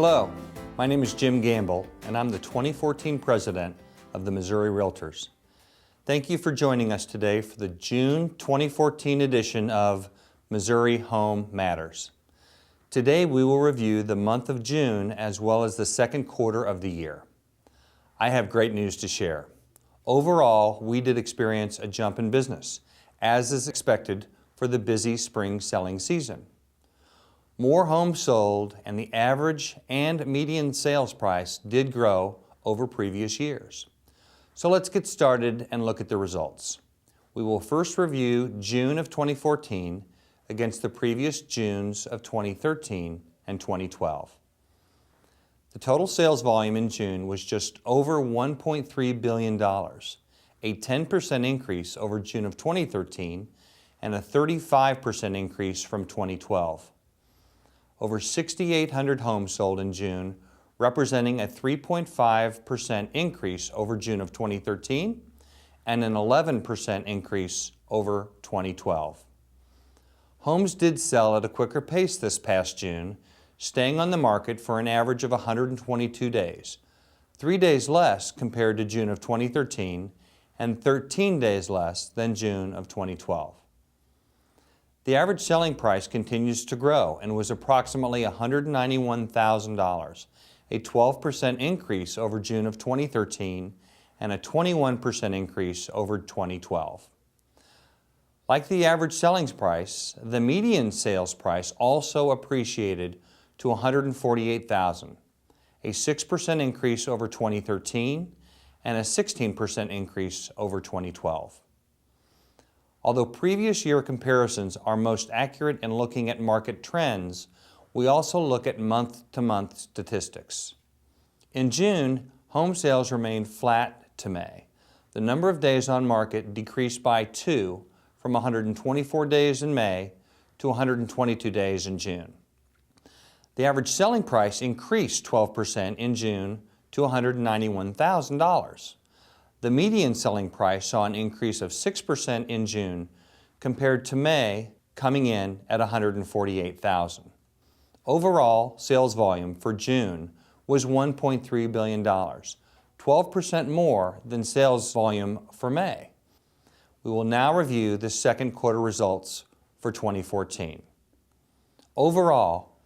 Hello, my name is Jim Gamble, and I'm the 2014 President of the Missouri Realtors. Thank you for joining us today for the June 2014 edition of Missouri Home Matters. Today we will review the month of June as well as the second quarter of the year. I have great news to share. Overall, we did experience a jump in business, as is expected for the busy spring selling season. More homes sold and the average and median sales price did grow over previous years. So let's get started and look at the results. We will first review June of 2014 against the previous Junes of 2013 and 2012. The total sales volume in June was just over $1.3 billion, a 10% increase over June of 2013 and a 35% increase from 2012. Over 6,800 homes sold in June, representing a 3.5% increase over June of 2013 and an 11% increase over 2012. Homes did sell at a quicker pace this past June, staying on the market for an average of 122 days, 3 days less compared to June of 2013 and 13 days less than June of 2012. The average selling price continues to grow and was approximately $191,000, a 12% increase over June of 2013 and a 21% increase over 2012. Like the average selling price, the median sales price also appreciated to $148,000, a 6% increase over 2013 and a 16% increase over 2012. Although previous year comparisons are most accurate in looking at market trends, we also look at month-to-month statistics. In June, home sales remained flat to May. The number of days on market decreased by 2 from 124 days in May to 122 days in June. The average selling price increased 12% in June to $191,000. The median selling price saw an increase of 6% in June compared to May, coming in at $148,000. Overall, sales volume for June was $1.3 billion, 12% more than sales volume for May. We will now review the second quarter results for 2014. Overall,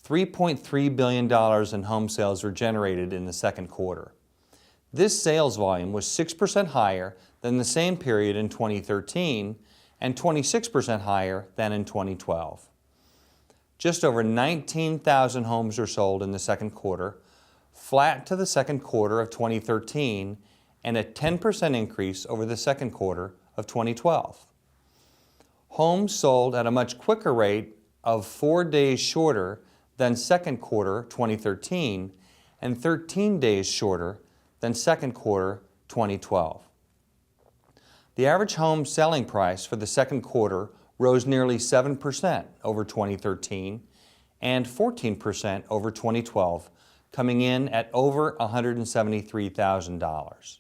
$3.3 billion in home sales were generated in the second quarter. This sales volume was 6% higher than the same period in 2013 and 26% higher than in 2012. Just over 19,000 homes were sold in the second quarter, flat to the second quarter of 2013 and a 10% increase over the second quarter of 2012. Homes sold at a much quicker rate of 4 days shorter than second quarter 2013 and 13 days shorter than second quarter 2012. The average home selling price for the second quarter rose nearly 7% over 2013 and 14% over 2012, coming in at over $173,000.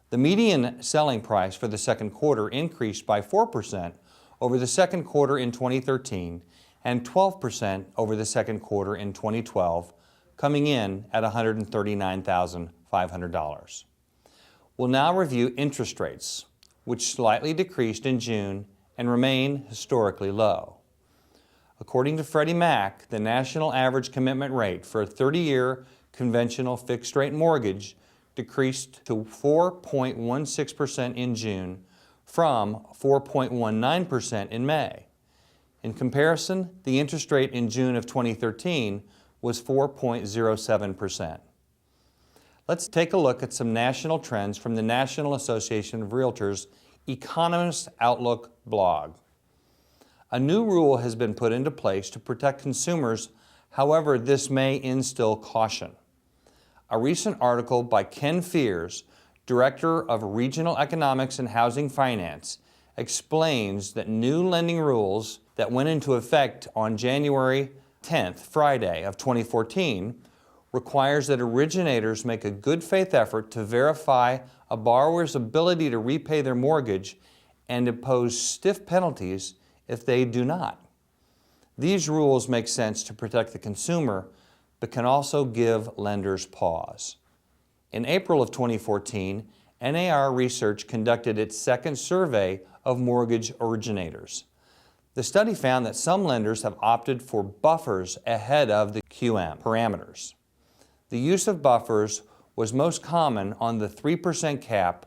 The median selling price for the second quarter increased by 4% over the second quarter in 2013 and 12% over the second quarter in 2012, coming in at $139,500. We'll now review interest rates, which slightly decreased in June and remain historically low. According to Freddie Mac, the national average commitment rate for a 30-year conventional fixed-rate mortgage decreased to 4.16% in June from 4.19% in May. In comparison, the interest rate in June of 2013 was 4.07%. Let's take a look at some national trends from the National Association of Realtors Economist Outlook blog. A new rule has been put into place to protect consumers, however, this may instill caution. A recent article by Ken Fears, Director of Regional Economics and Housing Finance, explains that new lending rules that went into effect on January 10th, Friday of 2014, requires that originators make a good faith effort to verify a borrower's ability to repay their mortgage and impose stiff penalties if they do not. These rules make sense to protect the consumer, but can also give lenders pause. In April of 2014, NAR Research conducted its second survey of mortgage originators. The study found that some lenders have opted for buffers ahead of the QM parameters. The use of buffers was most common on the 3% cap,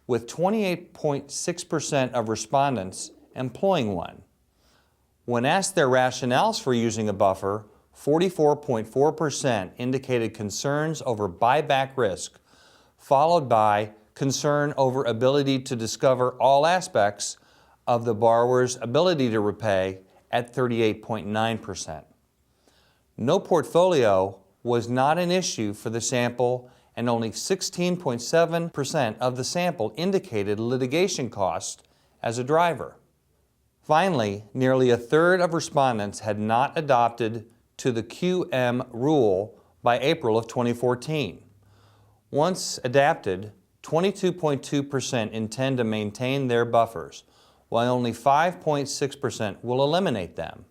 with 28.6% of respondents employing one. When asked their rationales for using a buffer, 44.4% indicated concerns over buyback risk, followed by concern over ability to discover all aspects of the borrower's ability to repay at 38.9%. No portfolio was not an issue for the sample, and only 16.7% of the sample indicated litigation cost as a driver. Finally, nearly a third of respondents had not adopted to the QM rule by April of 2014. Once adapted, 22.2% intend to maintain their buffers, while only 5.6% will eliminate them.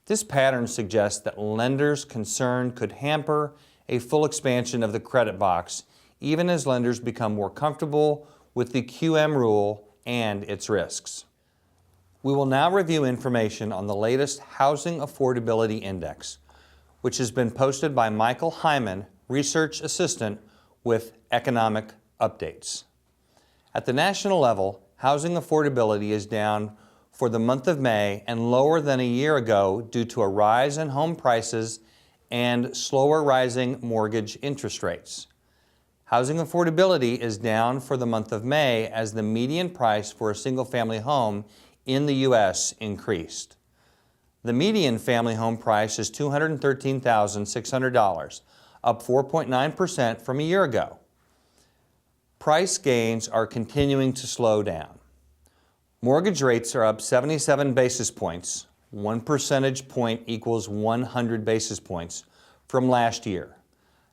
This pattern suggests that lenders' concern could hamper a full expansion of the credit box, even as lenders become more comfortable with the QM rule and its risks. We will now review information on the latest Housing Affordability Index, which has been posted by Michael Hyman, Research Assistant with Economic Updates. At the national level, housing affordability is down for the month of May and lower than a year ago due to a rise in home prices and slower rising mortgage interest rates. Housing affordability is down for the month of May as the median price for a single-family home in the U.S. increased. The median family home price is $213,600, up 4.9% from a year ago. Price gains are continuing to slow down. Mortgage rates are up 77 basis points, 1 percentage point equals 100 basis points, from last year.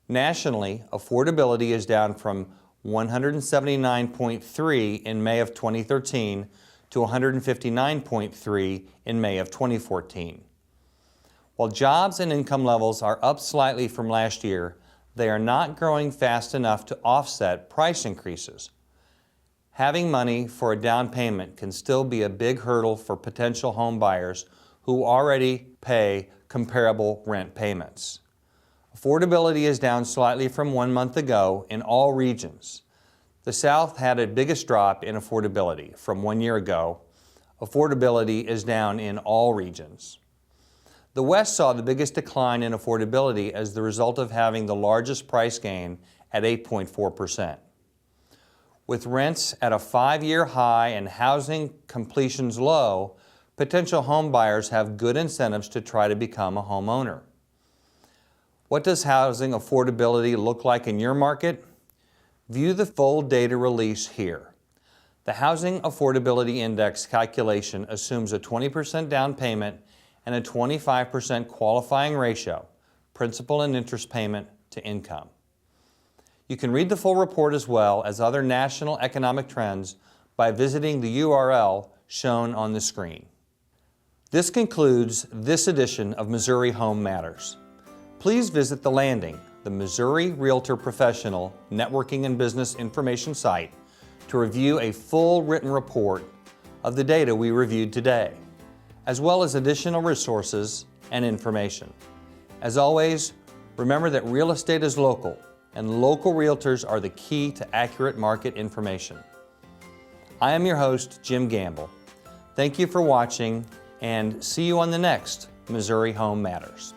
Nationally, affordability is down from 179.3 in May of 2013 to 159.3 in May of 2014. While jobs and income levels are up slightly from last year, they are not growing fast enough to offset price increases. Having money for a down payment can still be a big hurdle for potential home buyers who already pay comparable rent payments. Affordability is down slightly from 1 month ago in all regions. The South had a biggest drop in affordability from 1 year ago. Affordability is down in all regions. The West saw the biggest decline in affordability as the result of having the largest price gain at 8.4%. With rents at a 5-year high and housing completions low, potential home buyers have good incentives to try to become a homeowner. What does housing affordability look like in your market? View the full data release here. The Housing Affordability Index calculation assumes a 20% down payment and a 25% qualifying ratio, principal and interest payment to income. You can read the full report as well as other national economic trends by visiting the URL shown on the screen. This concludes this edition of Missouri Home Matters. Please visit The Landing, the Missouri Realtor Professional Networking and Business Information site, to review a full written report of the data we reviewed today, as well as additional resources and information. As always, remember that real estate is local, and local realtors are the key to accurate market information. I am your host, Jim Gamble. Thank you for watching, and see you on the next Missouri Home Matters.